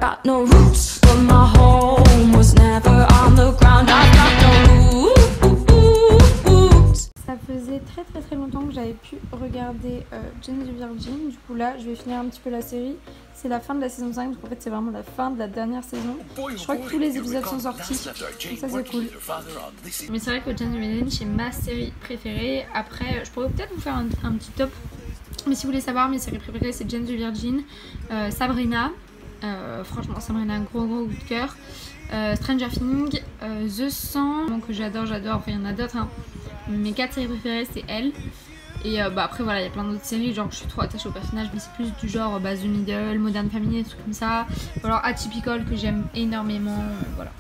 Got no roots, but my home was never on the ground. I got no roots. Ça faisait très longtemps que j'avais pu regarder Jane the Virgin. Du coup là, je vais finir un petit peu la série. C'est la fin de la saison 5, donc en fait c'est vraiment la fin de la dernière saison. Je crois que tous les épisodes sont sortis, donc ça c'est cool. Mais c'est vrai que Jane the Virgin c'est ma série préférée. Après, je pourrais peut-être vous faire un petit top. Mais si vous voulez savoir, mes séries préférées c'est Jane the Virgin, Sabrina. Franchement Sabrina, un gros coup de cœur. Stranger Things, The 100, que j'adore, enfin il y en a d'autres hein. Mes 4 séries préférées c'est elle. Et après voilà, il y a plein d'autres séries, genre je suis trop attachée au personnage, mais c'est plus du genre The Middle, Modern Family, des trucs comme ça. Ou alors Atypical que j'aime énormément, voilà.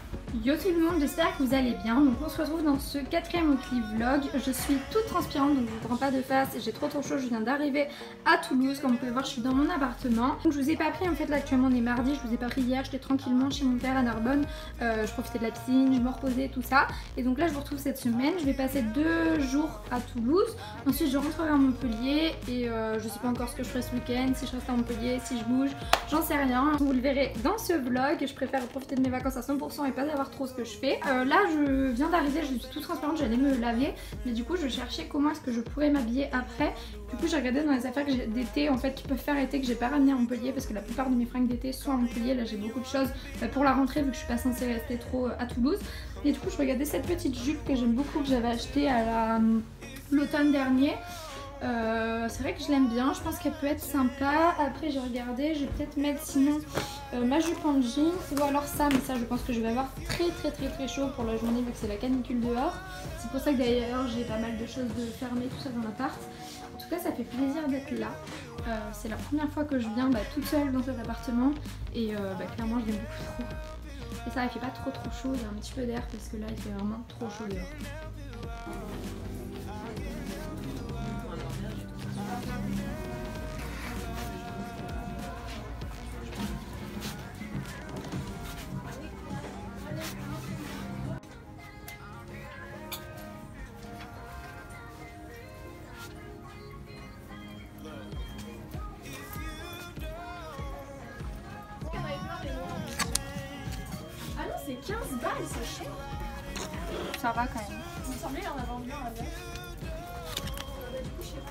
Yo tout le monde, j'espère que vous allez bien. Donc on se retrouve dans ce 4e weekly vlog. Je suis toute transpirante, donc je vous prends pas de face. J'ai trop chaud, je viens d'arriver à Toulouse. Comme vous pouvez voir, je suis dans mon appartement. Donc je vous ai pas pris, en fait là actuellement on est mardi, je vous ai pas pris hier. J'étais tranquillement chez mon père à Narbonne. Je profitais de la piscine, je me reposais, tout ça. Et donc là je vous retrouve cette semaine. Je vais passer 2 jours à Toulouse. Ensuite je rentrerai à Montpellier. Et je sais pas encore ce que je ferai ce week-end. Si je reste à Montpellier, si je bouge, j'en sais rien. Vous le verrez dans ce vlog. Je préfère profiter de mes vacances à 100% et pas avoir trop ce que je fais. Là je viens d'arriver, je suis toute transparente, j'allais me laver, mais du coup je cherchais comment est-ce que je pourrais m'habiller après. Du coup j'ai regardé dans les affaires d'été en fait qui peuvent faire été, que j'ai pas ramené à Montpellier parce que la plupart de mes fringues d'été sont à Montpellier. Là j'ai beaucoup de choses pour la rentrée vu que je suis pas censée rester trop à Toulouse. Et du coup je regardais cette petite jupe que j'aime beaucoup, que j'avais achetée à l'automne dernier. C'est vrai que je l'aime bien, je pense qu'elle peut être sympa. Après j'ai regardé, je vais peut-être mettre sinon ma jupe en jean ou alors ça, mais ça je pense que je vais avoir très chaud pour la journée vu que c'est la canicule dehors. C'est pour ça que d'ailleurs j'ai pas mal de choses de fermer, tout ça dans l'appart. En tout cas ça fait plaisir d'être là. C'est la première fois que je viens toute seule dans cet appartement et clairement je l'aime beaucoup trop. Et ça, il fait pas trop chaud, il y a un petit peu d'air parce que là il fait vraiment trop chaud dehors. Ah non, c'est 15 balles, c'est cher. Ça va quand même. Il me semblait en avoir mieux à l'heure. Du coup, je sais pas.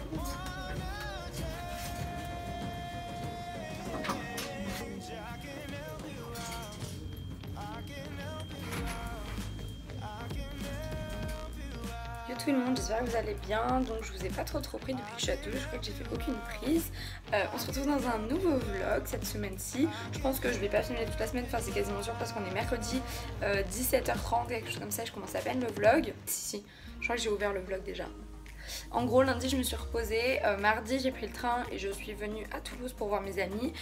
Yo tout le monde, j'espère que vous allez bien. Donc je vous ai pas trop pris depuis que je suis à Toulouse, je crois que j'ai fait aucune prise. On se retrouve dans un nouveau vlog cette semaine-ci. Je pense que je vais pas filmer toute la semaine, enfin c'est quasiment sûr parce qu'on est mercredi 17h30, quelque chose comme ça, je commence à peine le vlog. Si, je crois que j'ai ouvert le vlog déjà. En gros lundi je me suis reposée, mardi j'ai pris le train et je suis venue à Toulouse pour voir mes amis.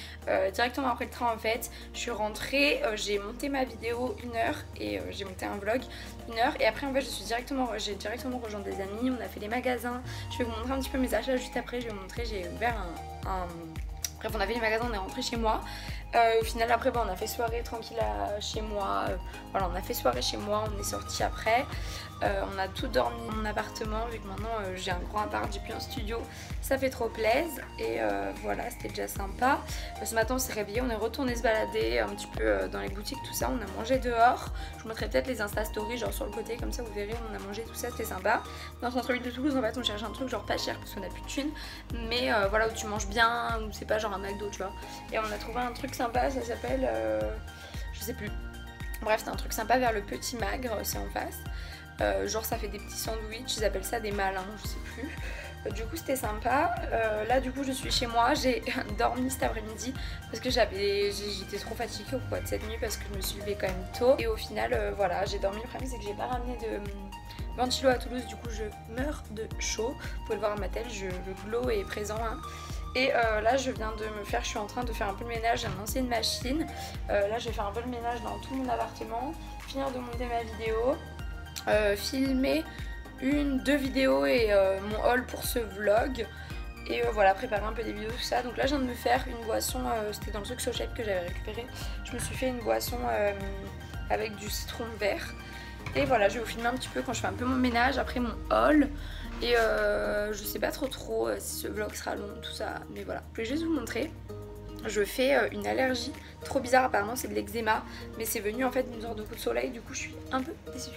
Directement après le train en fait je suis rentrée, j'ai monté ma vidéo 1 heure et j'ai monté un vlog 1 heure et après en fait j'ai directement rejoint des amis, on a fait les magasins. Je vais vous montrer un petit peu mes achats juste après, je vais vous montrer, j'ai ouvert bref on a fait les magasins, on est rentré chez moi. Au final après on a fait soirée tranquille chez moi, voilà on a fait soirée chez moi, on est sorti après. On a tout dormi dans mon appartement vu que maintenant j'ai un grand appart, j'ai plus un studio, ça fait trop plaisir et voilà c'était déjà sympa. Ce matin on s'est réveillé, on est retourné se balader un petit peu dans les boutiques tout ça, on a mangé dehors. Je vous montrerai peut-être les Insta Stories genre sur le côté comme ça vous verrez on a mangé tout ça, c'était sympa. Dans le centre-ville de Toulouse en fait on cherche un truc genre pas cher parce qu'on a plus de thunes mais voilà où tu manges bien, où c'est pas genre un McDo tu vois. Et on a trouvé un truc sympa, ça s'appelle je sais plus. Bref c'est un truc sympa vers le Petit Magre, c'est en face. Genre ça fait des petits sandwichs, ils appellent ça des malins, je sais plus. Du coup c'était sympa. Là du coup je suis chez moi, j'ai dormi cet après-midi parce que j'étais trop fatiguée au poids de cette nuit parce que je me suis levée quand même tôt. Et au final voilà j'ai dormi. Le problème c'est que j'ai pas ramené de ventilo à Toulouse, du coup je meurs de chaud. Vous pouvez le voir à ma tête, le glow est présent hein. Et là je viens de me faire, je suis en train de faire un peu le ménage, j'ai lancé une machine. Là je vais faire un peu le ménage dans tout mon appartement, finir de monter ma vidéo. Filmer 2 vidéos et mon haul pour ce vlog et voilà préparer un peu des vidéos tout ça. Donc là je viens de me faire une boisson, c'était dans le truc Sochette que j'avais récupéré, je me suis fait une boisson avec du citron vert et voilà je vais vous filmer un petit peu quand je fais un peu mon ménage après mon haul et je sais pas trop si ce vlog sera long tout ça mais voilà je vais juste vous montrer. je fais une allergie trop bizarre, apparemment c'est de l'eczéma, mais c'est venu en fait d'une sorte de coup de soleil, du coup je suis un peu déçue.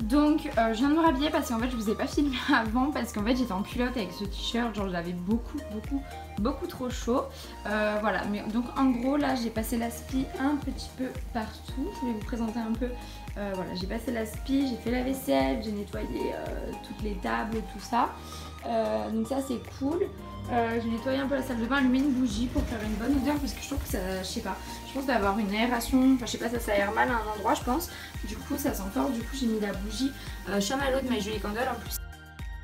Donc je viens de me rhabiller parce qu'en fait je vous ai pas filmé avant parce qu'en fait j'étais en culotte avec ce t-shirt, genre j'avais beaucoup trop chaud. Voilà, mais donc en gros là j'ai passé l'aspi un petit peu partout. Je voulais vous présenter un peu, voilà, j'ai passé l'aspi, j'ai fait la vaisselle, j'ai nettoyé toutes les tables, tout ça. Donc ça c'est cool. J'ai nettoyé un peu la salle de bain, allumé une bougie pour faire une bonne odeur parce que je trouve que ça, je sais pas, je pense d'avoir une aération, enfin je sais pas, ça aère mal à un endroit je pense, du coup ça sent fort, du coup j'ai mis la bougie Chamallow de My Jolie Candle en plus.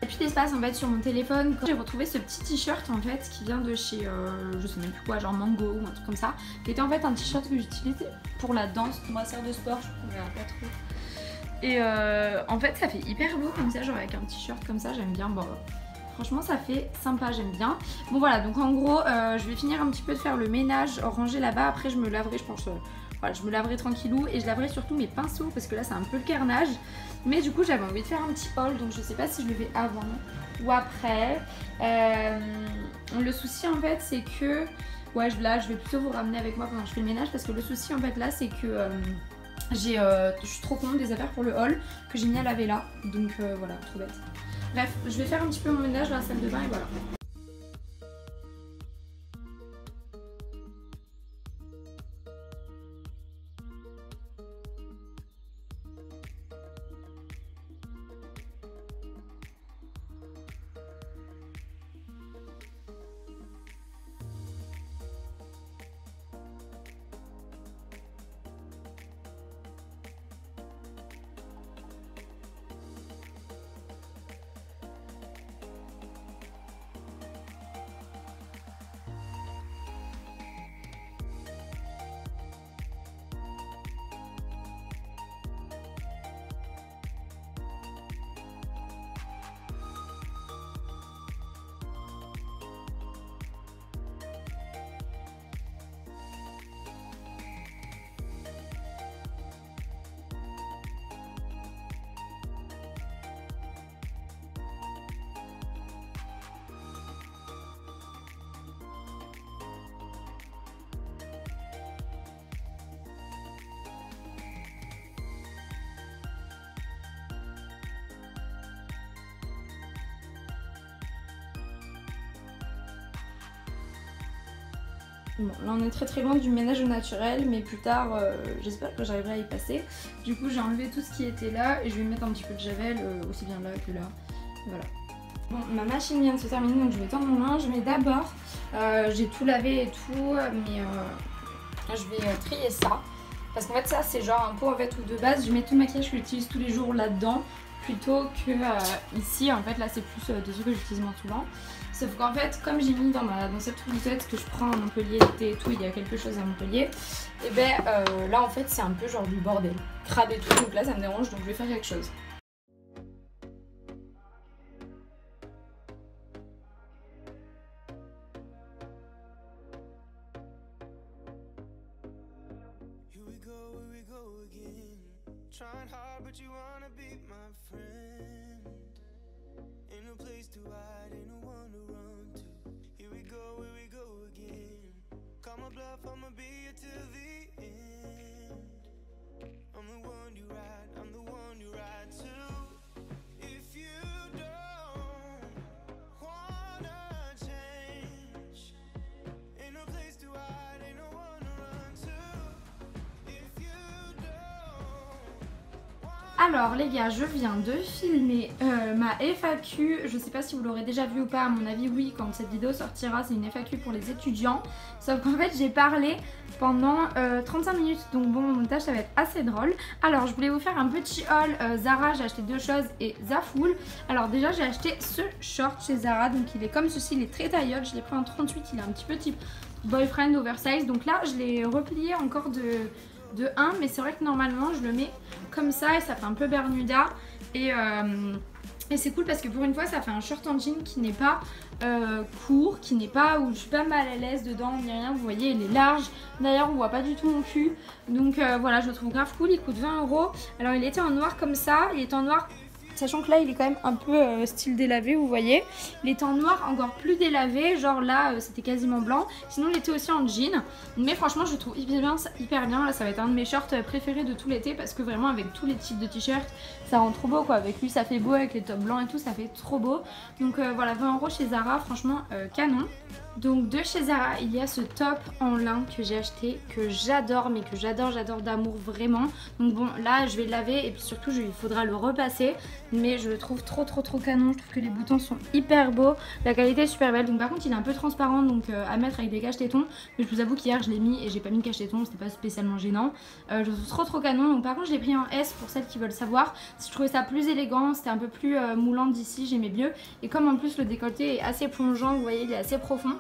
Et puis l'espace en fait sur mon téléphone, j'ai retrouvé ce petit t-shirt en fait qui vient de chez, je sais même plus quoi, genre Mango ou un truc comme ça, qui était en fait un t-shirt que j'utilisais pour la danse, pour ma salle de sport, je trouve qu'on verra pas trop. Et en fait ça fait hyper beau comme ça, genre avec un t-shirt comme ça, j'aime bien, bon. Franchement ça fait sympa, j'aime bien. Bon voilà, donc en gros je vais finir un petit peu de faire le ménage, ranger là-bas. Après je me laverai, je pense, voilà, je me laverai tranquillou. Et je laverai surtout mes pinceaux parce que là c'est un peu le carnage. Mais du coup j'avais envie de faire un petit haul, donc je sais pas si je le fais avant ou après. Le souci en fait c'est que, ouais là je vais plutôt vous ramener avec moi pendant que je fais le ménage. Parce que le souci en fait là c'est que je suis trop contente des affaires pour le haul que j'ai mis à laver là. Donc voilà, trop bête. Bref, je vais faire un petit peu mon ménage dans la salle de bain et voilà. Bon, là on est très loin du ménage au naturel, mais plus tard j'espère que j'arriverai à y passer. Du coup j'ai enlevé tout ce qui était là et je vais mettre un petit peu de javel aussi bien là que là. Voilà. Bon, ma machine vient de se terminer donc je vais tendre mon linge, mais d'abord j'ai tout lavé et tout, mais je vais trier ça. Parce qu'en fait ça c'est genre un pot en fait où de base je mets tout le maquillage que j'utilise tous les jours là-dedans, plutôt que ici en fait là c'est plus des trucs que j'utilise moins souvent. Sauf qu'en fait comme j'ai mis dans cette troussette que je prends à Montpellier l'été et tout, il y a quelque chose à Montpellier, et ben là en fait c'est un peu genre du bordel, crade et tout, donc là ça me dérange, donc je vais faire quelque chose. Trying hard, but you wanna be my friend. Ain't no place to hide, ain't no one to run to. Here we go again. Call my bluff, I'ma be here till the end. I'm the one you ride, I'm the one you ride to. Alors les gars, je viens de filmer ma FAQ, je sais pas si vous l'aurez déjà vu ou pas, à mon avis oui, quand cette vidéo sortira, c'est une FAQ pour les étudiants. Sauf qu'en fait j'ai parlé pendant 35 minutes, donc bon, mon montage ça va être assez drôle. Alors je voulais vous faire un petit haul Zara, j'ai acheté deux choses et Zaful. Alors déjà j'ai acheté ce short chez Zara, donc il est comme ceci, il est très taillot, je l'ai pris en 38, il est un petit peu type boyfriend oversize. Donc là je l'ai replié encore de 1, mais c'est vrai que normalement je le mets comme ça et ça fait un peu Bermuda et c'est cool parce que pour une fois ça fait un short en jean qui n'est pas court, qui n'est pas où je suis pas mal à l'aise dedans ni rien. Vous voyez, il est large, d'ailleurs on voit pas du tout mon cul, donc voilà, je le trouve grave cool. Il coûte 20 €. Alors il était en noir comme ça, il est en noir sachant que là il est quand même un peu style délavé, vous voyez. Il est en noir encore plus délavé, genre là c'était quasiment blanc. Sinon il était aussi en jean, mais franchement je le trouve hyper bien. Là ça va être un de mes shorts préférés de tout l'été parce que vraiment avec tous les types de t-shirts ça rend trop beau quoi. Avec lui ça fait beau, avec les tops blancs et tout ça fait trop beau. Donc voilà, 20 € chez Zara, franchement canon. Donc de chez Zara il y a ce top en lin que j'ai acheté, que j'adore, mais que j'adore d'amour vraiment. Donc bon là je vais le laver et puis surtout il faudra le repasser, mais je le trouve trop canon. Je trouve que les boutons sont hyper beaux, la qualité est super belle. Donc par contre il est un peu transparent, donc à mettre avec des cache-tétons, mais je vous avoue qu'hier je l'ai mis et j'ai pas mis de cache-tétons, c'était pas spécialement gênant. Je le trouve trop canon. Donc par contre je l'ai pris en S pour celles qui veulent savoir. Je trouvais ça plus élégant, c'était un peu plus moulant d'ici, j'aimais mieux. Et comme en plus le décolleté est assez plongeant, vous voyez il est assez profond.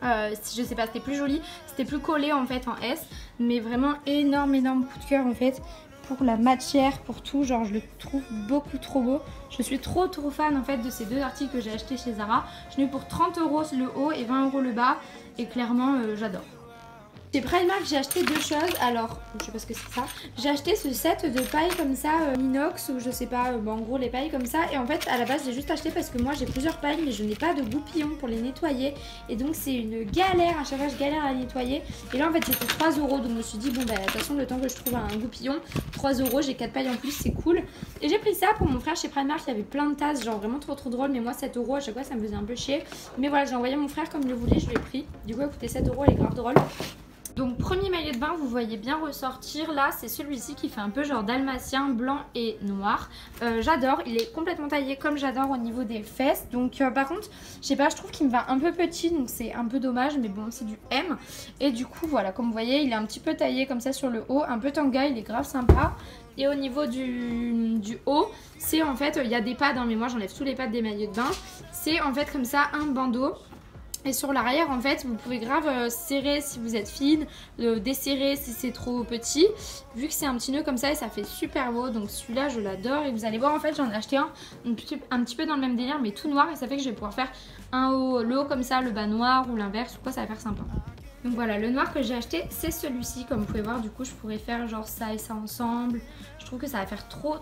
Je sais pas, c'était plus joli, c'était plus collé en fait en S, mais vraiment énorme coup de cœur en fait pour la matière, pour tout, genre je le trouve beaucoup trop beau. Je suis trop fan en fait de ces deux articles que j'ai acheté chez Zara. Je l'ai eu pour 30 € le haut et 20 € le bas, et clairement j'adore. Chez Primark j'ai acheté deux choses. Alors je sais pas ce que c'est ça. J'ai acheté ce set de pailles comme ça inox, ou je sais pas, bon, en gros les pailles comme ça. Et en fait à la base j'ai juste acheté parce que moi j'ai plusieurs pailles mais je n'ai pas de goupillons pour les nettoyer. Et donc c'est une galère, à chaque fois je galère à les nettoyer. Et là en fait c'était 3 €, donc je me suis dit bon bah de toute façon le temps que je trouve un goupillon, 3 €, j'ai 4 pailles en plus, c'est cool. Et j'ai pris ça pour mon frère chez Primark, il y avait plein de tasses, genre vraiment trop drôle. Mais moi 7 € à chaque fois ça me faisait un peu chier. Mais voilà, j'ai envoyé à mon frère comme il le voulait, je l'ai pris. Du coup elle coûtait 7 €, elle est grave drôle. Donc premier maillot de bain, vous voyez bien ressortir là, c'est celui-ci qui fait un peu genre dalmatien, blanc et noir. J'adore, il est complètement taillé comme j'adore au niveau des fesses. Donc par contre, je sais pas, je trouve qu'il me va un peu petit, donc c'est un peu dommage, mais bon c'est du M. Et du coup voilà, comme vous voyez, il est un petit peu taillé comme ça sur le haut, un peu tanga, il est grave sympa. Et au niveau du haut, c'est en fait, il y a des pads, hein, mais moi j'enlève tous les pads des maillots de bain. C'est en fait comme ça un bandeau. Et sur l'arrière en fait vous pouvez grave serrer si vous êtes fine, desserrer si c'est trop petit, vu que c'est un petit nœud comme ça et ça fait super beau. Donc celui-là je l'adore, et vous allez voir en fait j'en ai acheté un petit peu dans le même délire mais tout noir, et ça fait que je vais pouvoir faire le haut comme ça, le bas noir ou l'inverse ou quoi, ça va faire sympa. Donc voilà, le noir que j'ai acheté c'est celui-ci, comme vous pouvez voir. Du coup je pourrais faire genre ça et ça ensemble. Je trouve que ça va faire trop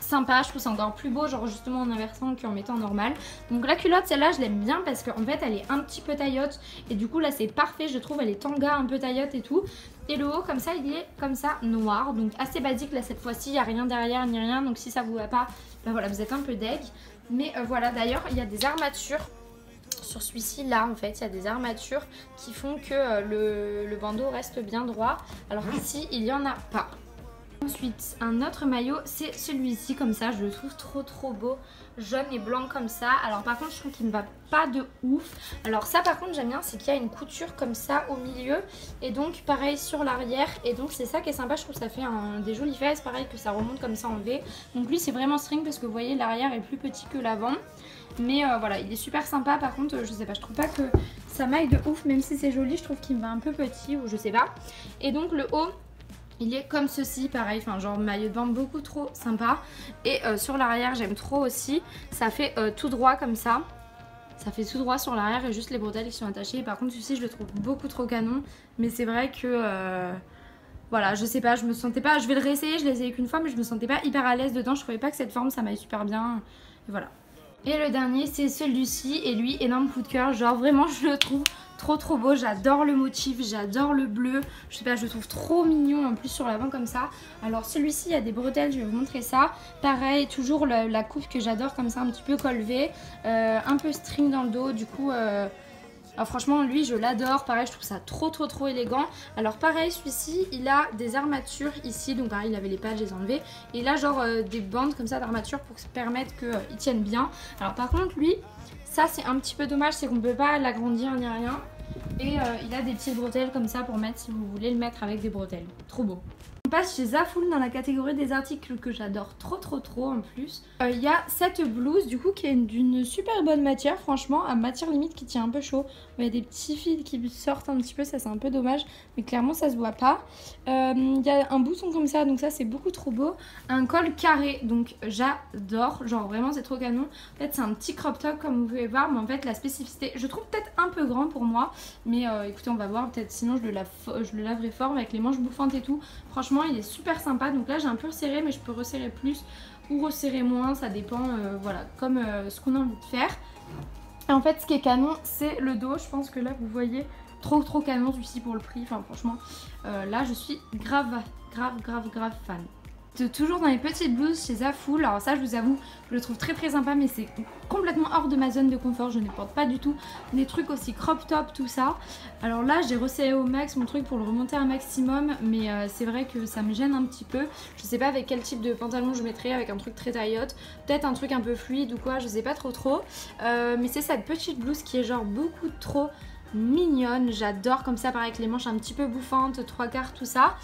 sympa. Je trouve ça encore plus beau, genre justement en inversant qu'en mettant normal. Donc la culotte, celle-là je l'aime bien parce qu'en fait elle est un petit peu taillotte, et du coup là c'est parfait, je trouve. Elle est tanga, un peu taillotte et tout. Et le haut comme ça il est comme ça noir, donc assez basique là cette fois-ci. Il n'y a rien derrière ni rien, donc si ça vous va pas, bah voilà, vous êtes un peu deg. Mais voilà, d'ailleurs il y a des armatures sur celui-ci là, en fait il y a des armatures qui font que le bandeau reste bien droit, alors qu'ici il n'y en a pas. Ensuite un autre maillot, c'est celui-ci comme ça, je le trouve trop beau, jaune et blanc comme ça. Alors par contre je trouve qu'il ne va pas de ouf. Alors ça par contre j'aime bien, c'est qu'il y a une couture comme ça au milieu, et donc pareil sur l'arrière, et donc c'est ça qui est sympa. Je trouve que ça fait des jolies fesses, pareil que ça remonte comme ça en V. Donc lui c'est vraiment string parce que vous voyez l'arrière est plus petit que l'avant. Mais voilà, il est super sympa. Par contre je sais pas, je trouve pas que ça m'aille de ouf, même si c'est joli, je trouve qu'il me va un peu petit, ou je sais pas. Et donc le haut il est comme ceci, pareil, enfin genre maillot de bain beaucoup trop sympa. Et sur l'arrière j'aime trop aussi, ça fait tout droit comme ça. Ça fait tout droit sur l'arrière et juste les bretelles qui sont attachées. Par contre celui-ci je le trouve beaucoup trop canon. Mais c'est vrai que voilà, je sais pas, je me sentais pas, je vais le réessayer, je l'ai essayé qu'une fois, mais je me sentais pas hyper à l'aise dedans. Je trouvais pas que cette forme ça m'aille super bien, et voilà. Et le dernier c'est celui-ci, et lui énorme coup de cœur, genre vraiment je le trouve trop beau. J'adore le motif, j'adore le bleu, je sais pas, je le trouve trop mignon en plus sur l'avant comme ça. Alors celui-ci il y a des bretelles, je vais vous montrer ça. Pareil, toujours la coupe que j'adore comme ça, un petit peu col V, un peu string dans le dos, du coup Alors franchement lui je l'adore, pareil je trouve ça trop élégant. Alors pareil celui-ci il a des armatures ici, donc pareil il avait les pages, je les ai enlevées. Et il a genre des bandes comme ça d'armature pour se permettre qu'il tienne bien. Alors par contre lui, ça c'est un petit peu dommage, c'est qu'on ne peut pas l'agrandir ni rien. Et il a des petites bretelles comme ça pour mettre si vous voulez le mettre avec des bretelles. Trop beau. On passe chez Zaful dans la catégorie des articles que j'adore trop en plus. Il y a cette blouse du coup qui est d'une super bonne matière, franchement, à matière limite qui tient un peu chaud. Il y a des petits fils qui sortent un petit peu, ça c'est un peu dommage, mais clairement ça se voit pas. Il y a un bouton comme ça, donc ça c'est beaucoup trop beau. Un col carré, donc j'adore, genre vraiment c'est trop canon. En fait c'est un petit crop top comme vous pouvez voir, mais en fait la spécificité, je trouve peut-être un peu grand pour moi, mais écoutez on va voir, peut-être sinon je le laverai fort avec les manches bouffantes et tout. Franchement il est super sympa, donc là j'ai un peu resserré mais je peux resserrer plus ou resserrer moins, ça dépend voilà, comme ce qu'on a envie de faire. Et en fait ce qui est canon c'est le dos, je pense que là vous voyez trop canon celui-ci pour le prix, enfin franchement là je suis grave fan. Toujours dans les petites blouses chez Zaful, alors ça je vous avoue je le trouve très sympa, mais c'est complètement hors de ma zone de confort, je ne porte pas du tout des trucs aussi crop top tout ça. Alors là j'ai resserré au max mon truc pour le remonter un maximum, mais c'est vrai que ça me gêne un petit peu. Je sais pas avec quel type de pantalon je mettrais, avec un truc très taillotte, peut-être un truc un peu fluide ou quoi, je sais pas trop. Mais c'est cette petite blouse qui est genre beaucoup trop mignonne, j'adore comme ça, pareil avec les manches un petit peu bouffantes, 3/4 tout ça.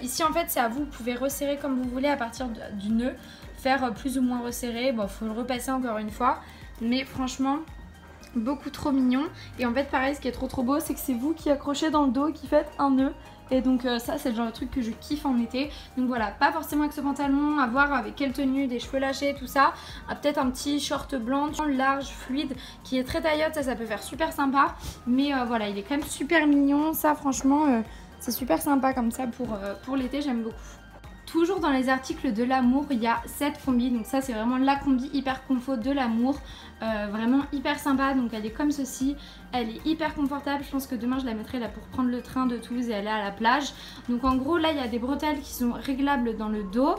Ici en fait c'est à vous, vous pouvez resserrer comme vous voulez à partir du nœud, faire plus ou moins resserré, bon faut le repasser encore une fois, mais franchement beaucoup trop mignon. Et en fait pareil ce qui est trop beau c'est que c'est vous qui accrochez dans le dos, qui faites un nœud. Et donc ça c'est le genre de truc que je kiffe en été. Donc voilà, pas forcément avec ce pantalon, à voir avec quelle tenue, des cheveux lâchés, tout ça. Peut-être un petit short blanc, large, fluide, qui est très taillotte, ça peut faire super sympa. Mais voilà, il est quand même super mignon, ça franchement c'est super sympa comme ça pour l'été, j'aime beaucoup. Toujours dans les articles de l'amour, il y a cette combi, donc ça c'est vraiment la combi hyper confo de l'amour, vraiment hyper sympa, donc elle est comme ceci, elle est hyper confortable, je pense que demain je la mettrai là pour prendre le train de Toulouse et aller à la plage. Donc en gros là il y a des bretelles qui sont réglables dans le dos,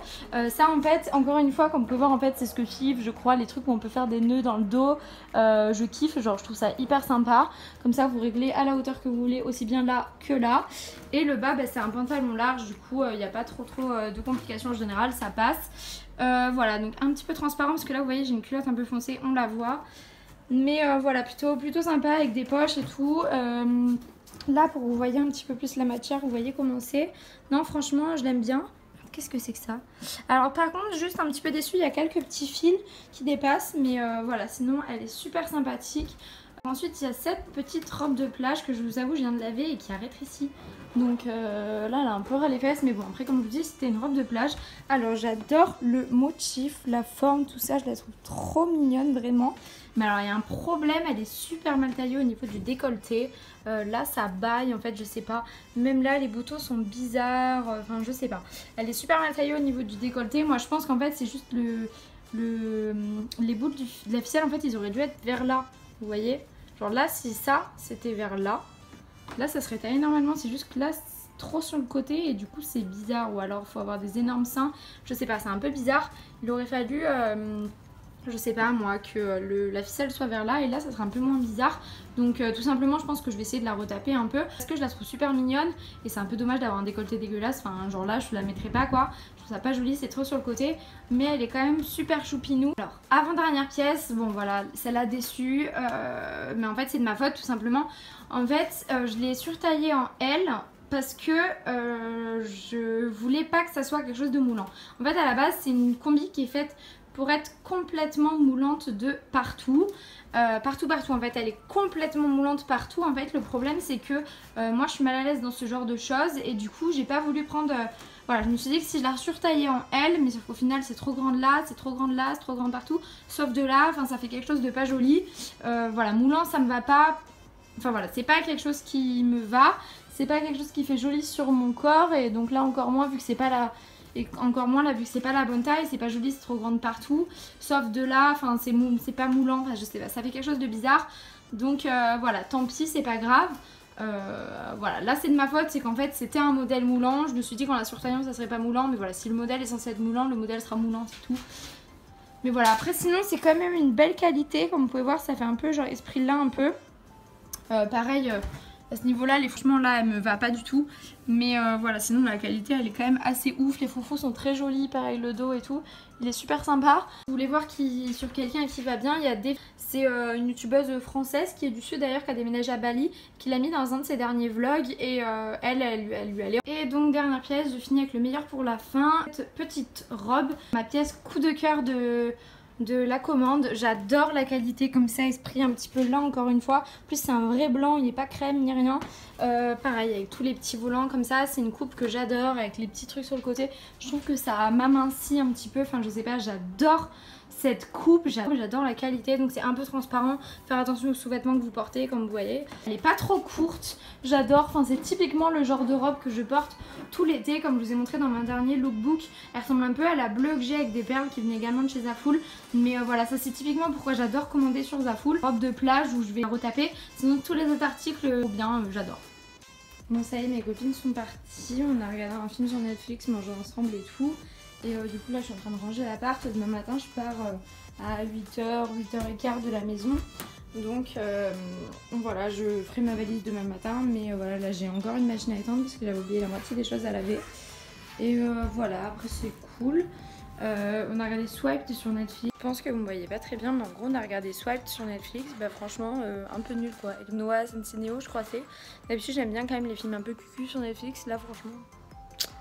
ça en fait encore une fois comme on peut voir en fait c'est ce que je kiffe, je crois, les trucs où on peut faire des nœuds dans le dos, je kiffe, genre je trouve ça hyper sympa, comme ça vous réglez à la hauteur que vous voulez, aussi bien là que là. Et le bas c'est un pantalon large, du coup il n'y a pas trop de complications en général, ça passe. Voilà, donc un petit peu transparent parce que là vous voyez j'ai une culotte un peu foncée, on la voit. Mais voilà, plutôt sympa avec des poches et tout. Là pour que vous voyez un petit peu plus la matière, vous voyez comment c'est. Non franchement je l'aime bien. Qu'est-ce que c'est que ça? Alors par contre juste un petit peu déçu, il y a quelques petts fils qui dépassent. Mais voilà, sinon elle est super sympathique. Ensuite il y a cette petite robe de plage que je vous avoue je viens de laver et qui a rétréci. Donc là elle a un peu ras les fesses, mais bon après comme je vous dis c'était une robe de plage. Alors j'adore le motif, la forme, tout ça, je la trouve trop mignonne vraiment. Mais alors il y a un problème, elle est super mal taillée au niveau du décolleté. Là ça baille en fait, je sais pas. Même là les boutons sont bizarres, enfin je sais pas. Elle est super mal taillée au niveau du décolleté. Moi je pense qu'en fait c'est juste les bouts de la ficelle en fait ils auraient dû être vers là, vous voyez. Genre là si ça c'était vers là, là ça serait taillé normalement, c'est juste que là c'est trop sur le côté et du coup c'est bizarre. Ou alors il faut avoir des énormes seins, je sais pas, c'est un peu bizarre. Il aurait fallu je sais pas moi que la ficelle soit vers là et là ça serait un peu moins bizarre. Donc tout simplement je pense que je vais essayer de la retaper un peu parce que je la trouve super mignonne et c'est un peu dommage d'avoir un décolleté dégueulasse. Enfin genre là je la mettrai pas quoi, je trouve ça pas joli, c'est trop sur le côté, mais elle est quand même super choupinou. Alors avant dernière pièce, bon voilà, celle-là déçue, mais en fait c'est de ma faute tout simplement. En fait je l'ai surtaillée en L parce que je voulais pas que ça soit quelque chose de moulant. En fait à la base c'est une combi qui est faite pour être complètement moulante de partout. Partout en fait, elle est complètement moulante partout. En fait le problème c'est que moi je suis mal à l'aise dans ce genre de choses et du coup j'ai pas voulu prendre voilà, je me suis dit que si je la surtaillais en L, mais sauf qu'au final c'est trop grande là, c'est trop grande là, c'est trop grande partout, sauf de là, enfin ça fait quelque chose de pas joli. Voilà, moulant ça me va pas, enfin voilà, c'est pas quelque chose qui me va, c'est pas quelque chose qui fait joli sur mon corps et donc là encore moins vu que c'est pas la... Et encore moins là vu que c'est pas la bonne taille, c'est pas joli, c'est trop grande partout. Sauf de là, enfin c'est pas moulant, enfin je sais pas, ça fait quelque chose de bizarre. Donc voilà, tant pis, c'est pas grave. Voilà, là c'est de ma faute, c'est qu'en fait c'était un modèle moulant. Je me suis dit qu'en la surtaillant ça serait pas moulant, mais voilà, si le modèle est censé être moulant, le modèle sera moulant, c'est tout. Mais voilà, après sinon c'est quand même une belle qualité, comme vous pouvez voir ça fait un peu genre esprit là un peu. Pareil, à ce niveau-là, les franchement là, elle me va pas du tout. Mais voilà, sinon la qualité, elle est quand même assez ouf. Les foufous sont très jolis, pareil le dos et tout. Il est super sympa. Vous voulez voir sur quelqu'un qui va bien, il y a des... C'est une youtubeuse française qui est du sud d'ailleurs, qui a déménagé à Bali, qui l'a mis dans un de ses derniers vlogs et elle lui allait. Et donc dernière pièce, je finis avec le meilleur pour la fin. Cette petite robe, ma pièce coup de cœur de la commande. J'adore la qualité comme ça, esprit un petit peu lent encore une fois. En plus c'est un vrai blanc, il n'est pas crème ni rien. Pareil avec tous les petits volants comme ça, c'est une coupe que j'adore avec les petits trucs sur le côté. Je trouve que ça m'amincit un petit peu, enfin je sais pas, j'adore cette coupe, j'adore la qualité, donc c'est un peu transparent. Faire attention aux sous-vêtements que vous portez, comme vous voyez. Elle est pas trop courte, j'adore, enfin c'est typiquement le genre de robe que je porte tout l'été, comme je vous ai montré dans mon dernier lookbook. Elle ressemble un peu à la bleue que j'ai avec des perles qui venaient également de chez Zaful. Mais voilà, ça c'est typiquement pourquoi j'adore commander sur Zaful. Robe de plage où je vais retaper, sinon tous les autres articles, bien, j'adore. Bon ça y est, mes copines sont parties, on a regardé un film sur Netflix, mangé ensemble et tout. Et du coup là je suis en train de ranger l'appart. Demain matin je pars à 8h, 8h15 de la maison. Donc voilà, je ferai ma valise demain matin. Mais voilà, là j'ai encore une machine à étendre parce que j'avais oublié la moitié des choses à laver. Et voilà, après c'est cool. On a regardé Swiped sur Netflix. Je pense que vous me voyez pas très bien, mais en gros on a regardé Swiped sur Netflix. Bah franchement un peu nul quoi. Avec Noah Centineo je crois c'est. D'habitude j'aime bien quand même les films un peu cucu sur Netflix. Là franchement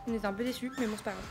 on était un peu déçus, mais bon c'est pas grave.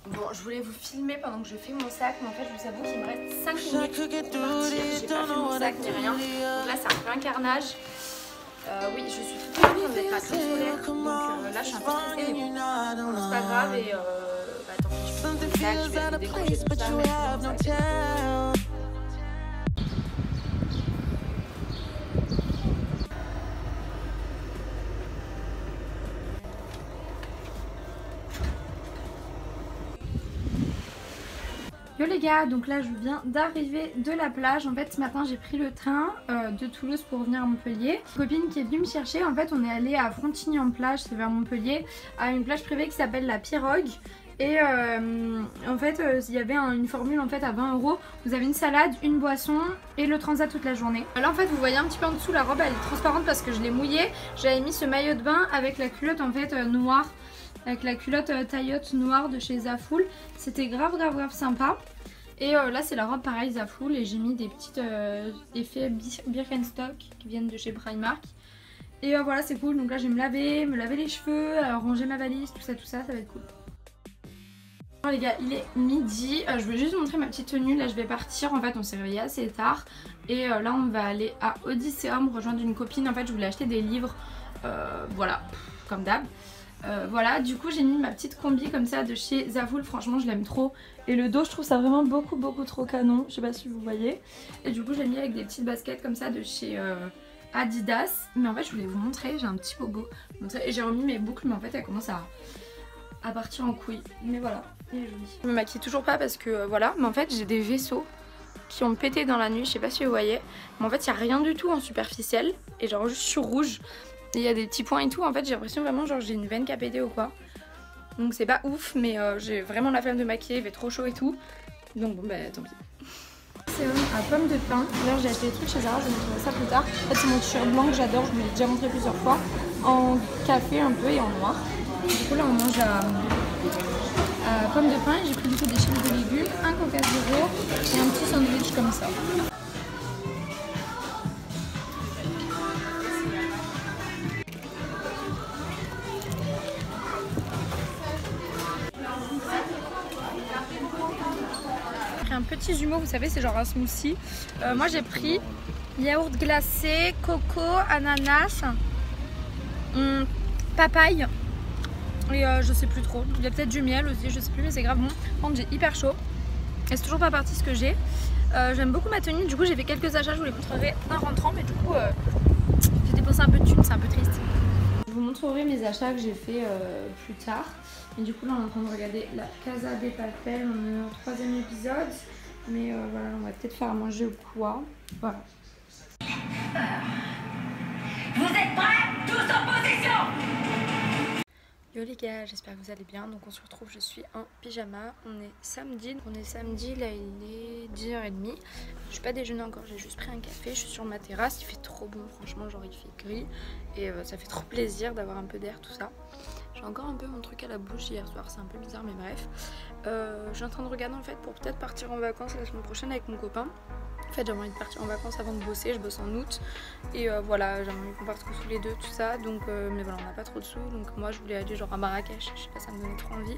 Bon, je voulais vous filmer pendant que je fais mon sac, mais en fait, je vous avoue qu'il me reste 5 minutes pour partir. J'ai pas fait mon sac ni rien. Donc là, c'est un peu un carnage. Oui, je suis tout en train de mettre à crème solaire. Donc là, je suis un peu stressée, mais bon, c'est pas grave. Et bah, tant pis, je fais mon sac, je vais décrocher tout ça, mettre mon sac. Yo les gars, donc là je viens d'arriver de la plage. En fait ce matin j'ai pris le train de Toulouse pour revenir à Montpellier. Une copine qui est venue me chercher, en fait on est allé à Frontignan-Plage, c'est vers Montpellier, à une plage privée qui s'appelle la Pirogue. Et en fait il y avait une formule en fait à 20 €. Vous avez une salade, une boisson et le transat toute la journée. Là en fait vous voyez un petit peu en dessous, la robe elle est transparente parce que je l'ai mouillée. J'avais mis ce maillot de bain avec la culotte en fait noire. Avec la culotte taillotte noire de chez Zaful. C'était grave sympa. Et là c'est la robe pareil Zaful. Et j'ai mis des petites effets Birkenstock qui viennent de chez Primark. Et voilà c'est cool. Donc là je vais me laver les cheveux, ranger ma valise, tout ça va être cool. Alors les gars, il est midi, je vais juste vous montrer ma petite tenue. Là je vais partir, en fait on s'est réveillé assez tard. Et là on va aller à Odysseum rejoindre une copine. En fait je voulais acheter des livres, voilà, comme d'hab. Voilà, du coup j'ai mis ma petite combi comme ça de chez Zaful, franchement je l'aime trop. Et le dos je trouve ça vraiment beaucoup trop canon, je sais pas si vous voyez. Et du coup j'ai mis avec des petites baskets comme ça de chez Adidas. Mais en fait je voulais vous montrer, j'ai un petit bobo. Et j'ai remis mes boucles mais en fait elles commencent à partir en couille. Mais voilà, il est joli. Je me maquille toujours pas parce que voilà, mais en fait j'ai des vaisseaux qui ont pété dans la nuit, je sais pas si vous voyez. Mais en fait il n'y a rien du tout en superficiel et genre juste sur rouge. Et il y a des petits points et tout, en fait j'ai l'impression vraiment genre j'ai une veine qui a pété ou quoi. Donc c'est pas ouf, mais j'ai vraiment la flemme de maquiller, il fait trop chaud et tout. Donc bon bah tant pis. Sérum à pomme de pin. D'ailleurs j'ai acheté des trucs chez Zara, je vais vous montrer ça plus tard. En fait c'est mon t-shirt blanc que j'adore, je vous l'ai déjà montré plusieurs fois. En café un peu et en noir. Du coup là on mange à pomme de pin. J'ai pris du coup des chips de légumes, un coca zéro et un petit sandwich comme ça. Un petit jumeau, vous savez, c'est genre un smoothie. Moi j'ai pris yaourt glacé, coco, ananas, papaye et je sais plus trop. Il y a peut-être du miel aussi, je sais plus, mais c'est grave bon. Par contre, j'ai hyper chaud et c'est toujours pas parti ce que j'ai. J'aime beaucoup ma tenue, du coup j'ai fait quelques achats, je vous les montrerai en rentrant, mais du coup j'ai dépensé un peu de thunes, c'est un peu triste. Je vous montrerai mes achats que j'ai fait plus tard. Et du coup là on est en train de regarder La Casa de Papel, on est au 3e épisode. Mais voilà, on va peut-être faire à manger ou quoi. Voilà. Vous êtes prêts? Tous en position! Yo les gars, j'espère que vous allez bien. Donc on se retrouve, je suis en pyjama. On est samedi, là il est 10h30. Je suis pas déjeuné encore, j'ai juste pris un café. Je suis sur ma terrasse, il fait trop bon franchement, genre il fait gris. Et ça fait trop plaisir d'avoir un peu d'air, tout ça. J'ai encore un peu mon truc à la bouche hier soir, c'est un peu bizarre mais bref. Je suis en train de regarder en fait pour peut-être partir en vacances la semaine prochaine avec mon copain. En fait j'ai envie de partir en vacances avant de bosser, je bosse en août. Et voilà, j'ai envie qu'on parte tous les deux, tout ça. Donc mais voilà, on n'a pas trop de sous. Donc moi je voulais aller genre à Marrakech, je sais pas, ça me donnait trop envie.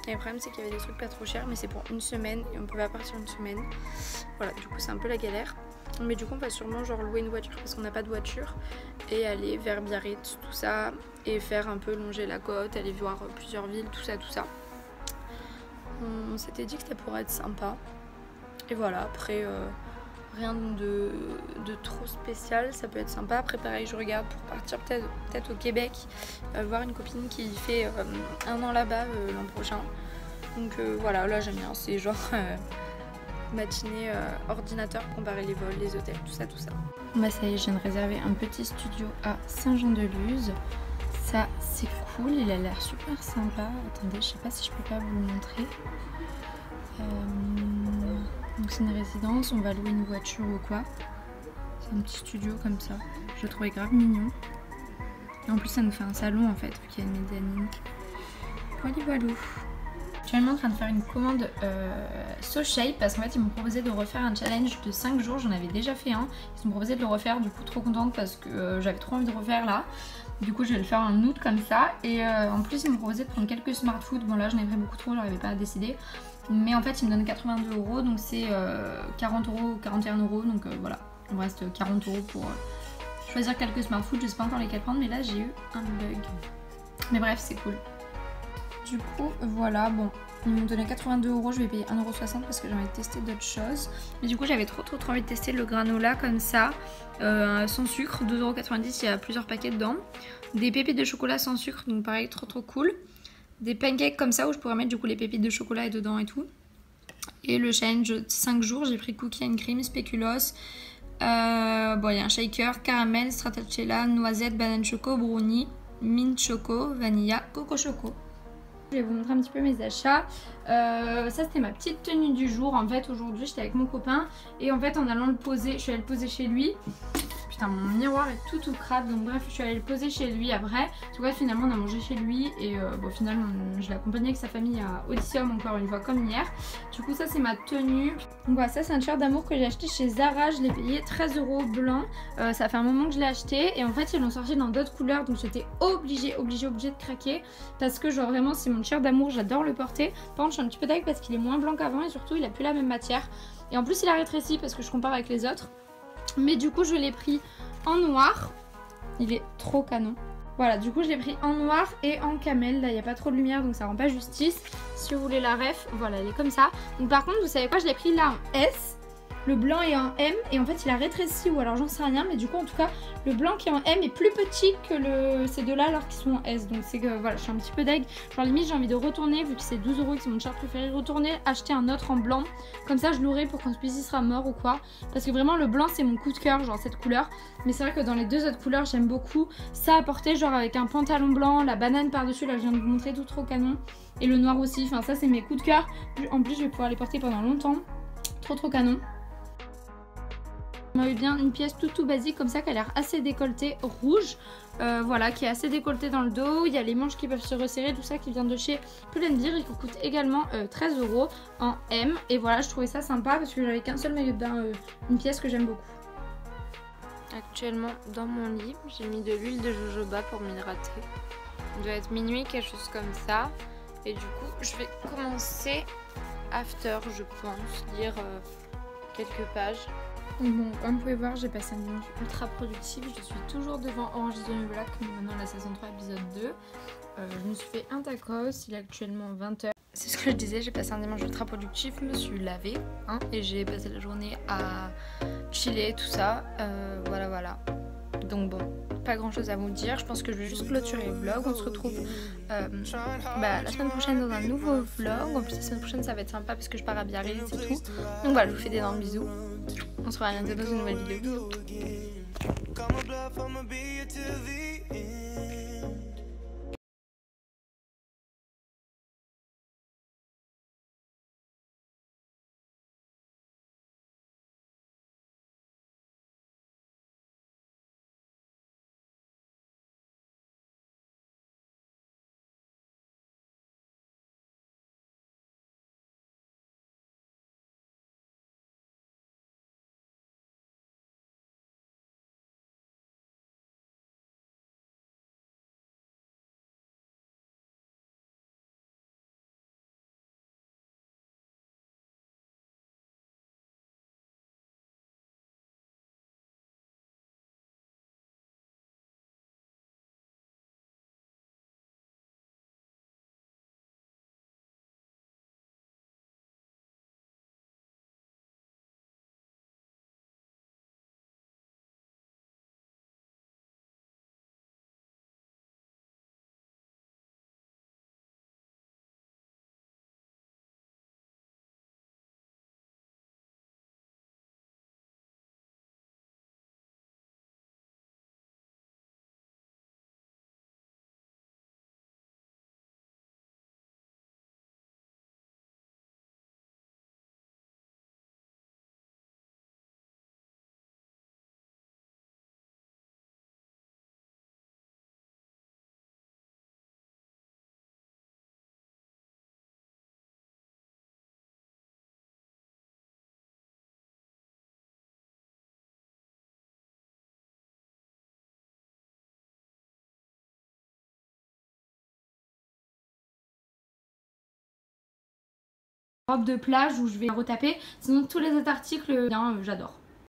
Et le problème c'est qu'il y avait des trucs pas trop chers, mais c'est pour une semaine et on peut pas partir une semaine. Voilà, du coup c'est un peu la galère. Mais du coup on va sûrement genre louer une voiture parce qu'on n'a pas de voiture et aller vers Biarritz, tout ça, et faire un peu longer la côte, aller voir plusieurs villes, tout ça, tout ça. On s'était dit que ça pourrait être sympa. Et voilà, après rien de trop spécial, ça peut être sympa. Après pareil, je regarde pour partir peut-être au Québec, voir une copine qui fait 1 an là-bas l'an prochain. Donc voilà, là j'aime bien, c'est genre matinée ordinateur, comparer les vols, les hôtels, tout ça, tout ça. Bah ça y est, je viens de réserver un petit studio à Saint-Jean-de-Luz. Ça c'est cool, il a l'air super sympa. Attendez, je sais pas si je peux pas vous le montrer. Donc c'est une résidence, on va louer une voiture ou quoi. C'est un petit studio comme ça, je le trouvais grave mignon. Et en plus ça nous fait un salon en fait, vu qu'il y a une mezzanine. Voilà. Je suis actuellement en train de faire une commande SoShape parce qu'en fait ils m'ont proposé de refaire un challenge de 5 jours, j'en avais déjà fait un. Ils m'ont proposé de le refaire, du coup trop contente parce que j'avais trop envie de refaire là. Du coup je vais le faire en août comme ça. Et en plus ils m'ont proposé de prendre quelques smart food. Bon là j'en ai pris beaucoup trop, j'arrivais pas à décider. Mais en fait ils me donnent 82 €, donc c'est 40 €, 41 €. Donc voilà, il me reste 40 € pour choisir quelques smart food. Je sais pas encore lesquels prendre, mais là j'ai eu un bug. Mais bref, c'est cool. Du coup voilà, bon, ils m'ont donné 82 €, je vais payer 1,60 € parce que j'ai envie de tester d'autres choses. Mais du coup j'avais trop envie de tester le granola comme ça, sans sucre, 2,90 €, il y a plusieurs paquets dedans. Des pépites de chocolat sans sucre, donc pareil, trop cool. Des pancakes comme ça où je pourrais mettre du coup les pépites de chocolat dedans et tout. Et le challenge 5 jours, j'ai pris cookie and cream, spéculoos. Bon, il y a un shaker, caramel, stracciatella, noisette, banane choco, brownie, mint choco, vanilla, coco choco. Je vais vous montrer un petit peu mes achats. Ça c'était ma petite tenue du jour. En fait aujourd'hui j'étais avec mon copain et en fait en allant le poser, je suis allée le poser chez lui. Putain, mon miroir est tout crade, donc bref je suis allée le poser chez lui après. Du coup finalement on a mangé chez lui et bon finalement je l'ai accompagné avec sa famille à Odysseum encore une fois comme hier. Du coup ça c'est ma tenue. Donc voilà, ça c'est un t-shirt d'amour que j'ai acheté chez Zara, je l'ai payé 13 € blanc. Ça fait un moment que je l'ai acheté et en fait ils l'ont sorti dans d'autres couleurs, donc j'étais obligée de craquer parce que genre vraiment c'est mon t-shirt d'amour, j'adore le porter. Par contre je suis un petit peu dingue parce qu'il est moins blanc qu'avant et surtout il a plus la même matière. Et en plus il a rétréci parce que je compare avec les autres. Mais du coup je l'ai pris en noir, il est trop canon. Voilà, du coup je l'ai pris en noir et en camel. Là il n'y a pas trop de lumière donc ça rend pas justice. Si vous voulez la ref, voilà elle est comme ça. Donc par contre vous savez quoi, je l'ai pris là en S. le blanc est en M et en fait il a rétréci ou alors j'en sais rien, mais du coup en tout cas le blanc qui est en M est plus petit que ces deux là alors qu'ils sont en S, donc c'est que voilà, je suis un petit peu deg. Genre limite j'ai envie de retourner, vu que c'est 12 € et que c'est mon shirt préféré, retourner acheter un autre en blanc, comme ça je l'aurai pour quand celui-ci sera mort ou quoi, parce que vraiment le blanc c'est mon coup de cœur, genre cette couleur. Mais c'est vrai que dans les deux autres couleurs j'aime beaucoup ça à porter, genre avec un pantalon blanc, la banane par dessus, là je viens de vous montrer, tout trop canon, et le noir aussi, enfin ça c'est mes coups de cœur. En plus je vais pouvoir les porter pendant longtemps, trop canon. On a eu bien une pièce tout basique comme ça qui a l'air assez décolletée, rouge, voilà, qui est assez décolletée dans le dos. Il y a les manches qui peuvent se resserrer, tout ça qui vient de chez Pull&Bear et qui coûte également 13 € en M. Et voilà, je trouvais ça sympa parce que j'avais qu'un seul maillot de bain, une pièce que j'aime beaucoup. Actuellement dans mon lit, j'ai mis de l'huile de jojoba pour m'hydrater. Il doit être minuit, quelque chose comme ça. Et du coup, je vais commencer after, je pense, lire quelques pages. Bon, comme vous pouvez voir, j'ai passé un dimanche ultra productif. Je suis toujours devant Orange is the New Black, mais maintenant la saison 3 épisode 2. Je me suis fait un tacos, il est actuellement 20 h. C'est ce que je disais, j'ai passé un dimanche ultra productif, je me suis lavée hein, et j'ai passé la journée à chiller, tout ça. Voilà. Donc bon, pas grand chose à vous dire, je pense que je vais juste clôturer le vlog. On se retrouve la semaine prochaine dans un nouveau vlog. En plus la semaine prochaine ça va être sympa parce que je pars à Biarritz et tout. Donc voilà, je vous fais d'énormes bisous. On se voit bientôt dans une nouvelle vidéo. Robe de plage où je vais retaper, sinon tous les autres articles, j'adore.